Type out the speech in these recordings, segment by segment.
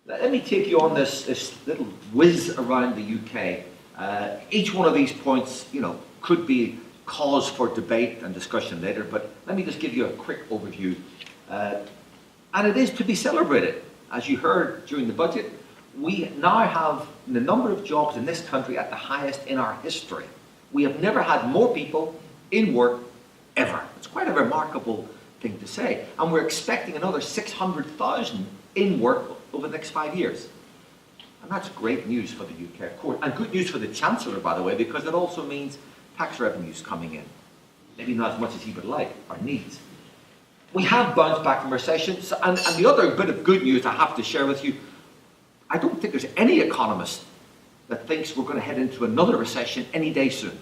Let me take you on this little whiz around the UK. Each one of these points, could be cause for debate and discussion later, but let me just give you a quick overview. And it is to be celebrated. As you heard during the budget, we now have the number of jobs in this country at the highest in our history. We have never had more people in work ever. It's quite a remarkable thing to say. And we're expecting another 600,000 in work over the next 5 years. And that's great news for the UK, of course. And good news for the Chancellor, by the way, because it also means tax revenues coming in. Maybe not as much as he would like or needs. We have bounced back from recession. And the other bit of good news I have to share with you, I don't think there's any economist that thinks we're going to head into another recession any day soon.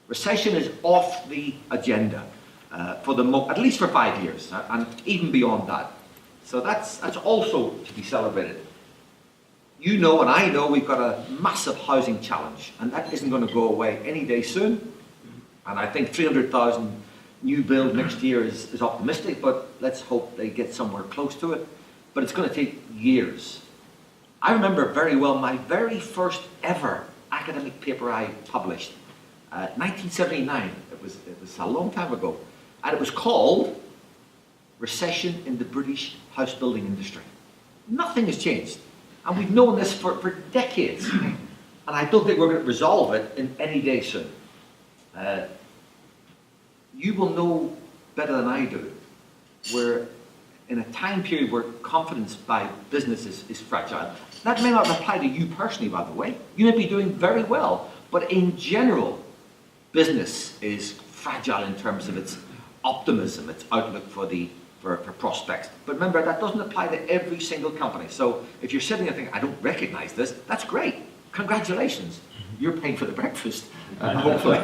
Recession is off the agenda at least for 5 years, and even beyond that. So that's also to be celebrated. You know and I know we've got a massive housing challenge, and that isn't going to go away any day soon. And I think 300,000 new build next year is optimistic, but let's hope they get somewhere close to it. But it's going to take years. I remember very well my very first ever academic paper I published, 1979. It was a long time ago, and it was called Recession in the British House Building Industry. Nothing has changed, and we've known this for decades, and I don't think we're going to resolve it in any day soon. You will know better than I do, we're in a time period where confidence by businesses is fragile. That may not apply to you personally, by the way. You may be doing very well, but in general, business is fragile in terms of its optimism, its outlook for prospects. But remember, that doesn't apply to every single company. So if you're sitting there thinking, I don't recognize this, that's great. Congratulations. You're paying for the breakfast, hopefully.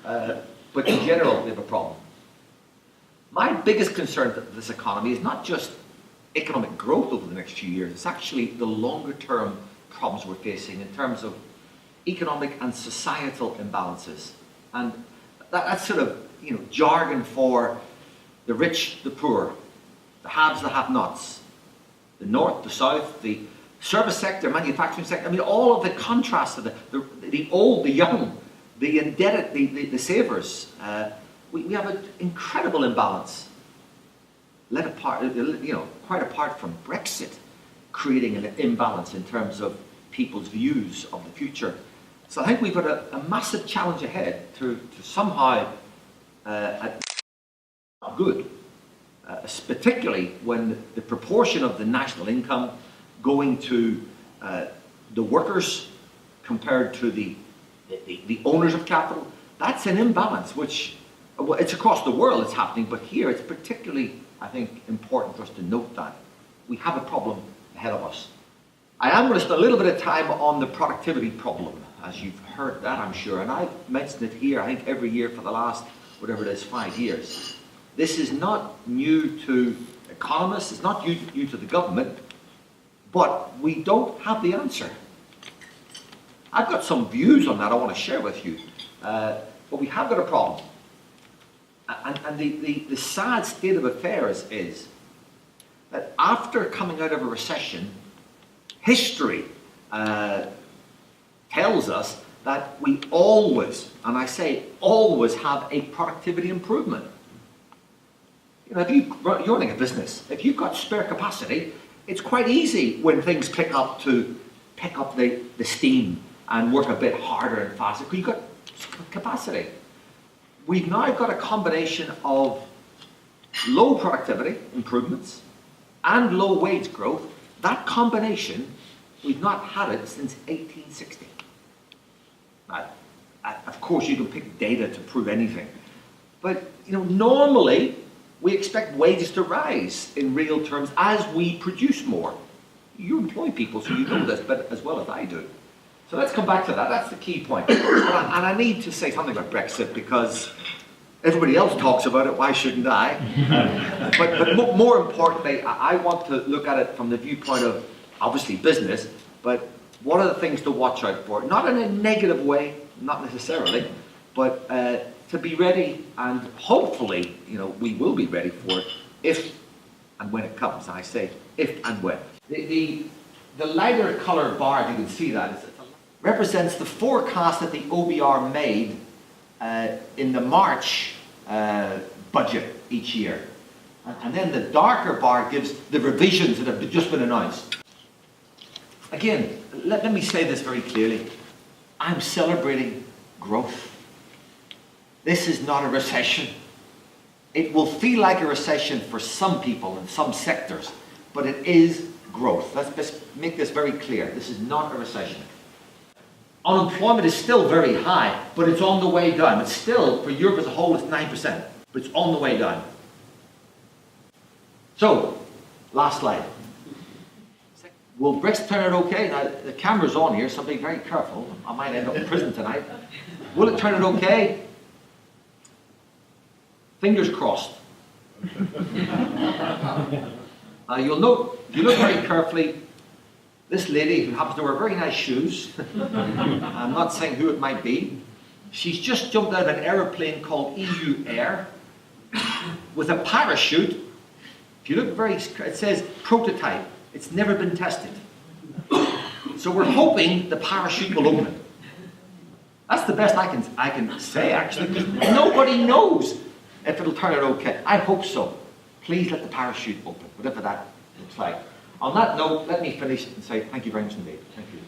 But in general, we have a problem. My biggest concern with this economy is not just economic growth over the next few years, it's actually the longer term problems we're facing in terms of economic and societal imbalances. And that's sort of jargon for the rich, the poor, the haves, the have-nots, the north, the south, the service sector, manufacturing sector. I mean, all of the contrasts of the old, the young, the indebted, the savers. We have an incredible imbalance, led apart, quite apart from Brexit, creating an imbalance in terms of people's views of the future. So I think we've got a massive challenge ahead to somehow good, particularly when the proportion of the national income going to the workers compared to the owners of capital, that's an imbalance which, well, it's across the world it's happening, but here it's particularly, I think, important for us to note that. We have a problem ahead of us. I am going to spend a little bit of time on the productivity problem, as you've heard that, I'm sure, and I've mentioned it here, I think, every year for the last, whatever it is, 5 years. This is not new to economists, it's not new to the government, but we don't have the answer. I've got some views on that I want to share with you, but we have got a problem. And the sad state of affairs is that after coming out of a recession, history tells us that we always, and I say always, have a productivity improvement. If you're running a business, if you've got spare capacity, it's quite easy when things pick up to pick up the steam and work a bit harder and faster, because you've got capacity. We've now got a combination of low productivity improvements and low wage growth. That combination, we've not had it since 1860. Now, of course, you can pick data to prove anything. But, normally, we expect wages to rise in real terms as we produce more. You employ people, so you know this but as well as I do. So let's come back to that. That's the key point. And I need to say something about Brexit because everybody else talks about it. Why shouldn't I? But more importantly, I want to look at it from the viewpoint of obviously business, but what are the things to watch out for? Not in a negative way, not necessarily, but to be ready, and hopefully, we will be ready for it if and when it comes. And I say if and when. The lighter colored bar, if you can see that, represents the forecast that the OBR made in the March budget each year. And then the darker bar gives the revisions that have just been announced. Again, let me say this very clearly. I'm celebrating growth. This is not a recession. It will feel like a recession for some people in some sectors, but it is growth. Let's just make this very clear. This is not a recession. Unemployment is still very high, but it's on the way down. It's still, for Europe as a whole, it's 9%, but it's on the way down. So, last slide. Will Brexit turn out okay? Now, the camera's on here, so be very careful. I might end up in prison tonight. Will it turn out okay? Fingers crossed. Now, you'll note, if you look very carefully, this lady, who happens to wear very nice shoes, I'm not saying who it might be, she's just jumped out of an aeroplane called EU Air with a parachute. If you look very, it says prototype. It's never been tested. So we're hoping the parachute will open. That's the best I can say, actually, because nobody knows if it'll turn out okay. I hope so. Please let the parachute open, whatever that looks like. On that note, let me finish and say thank you very much indeed. Thank you.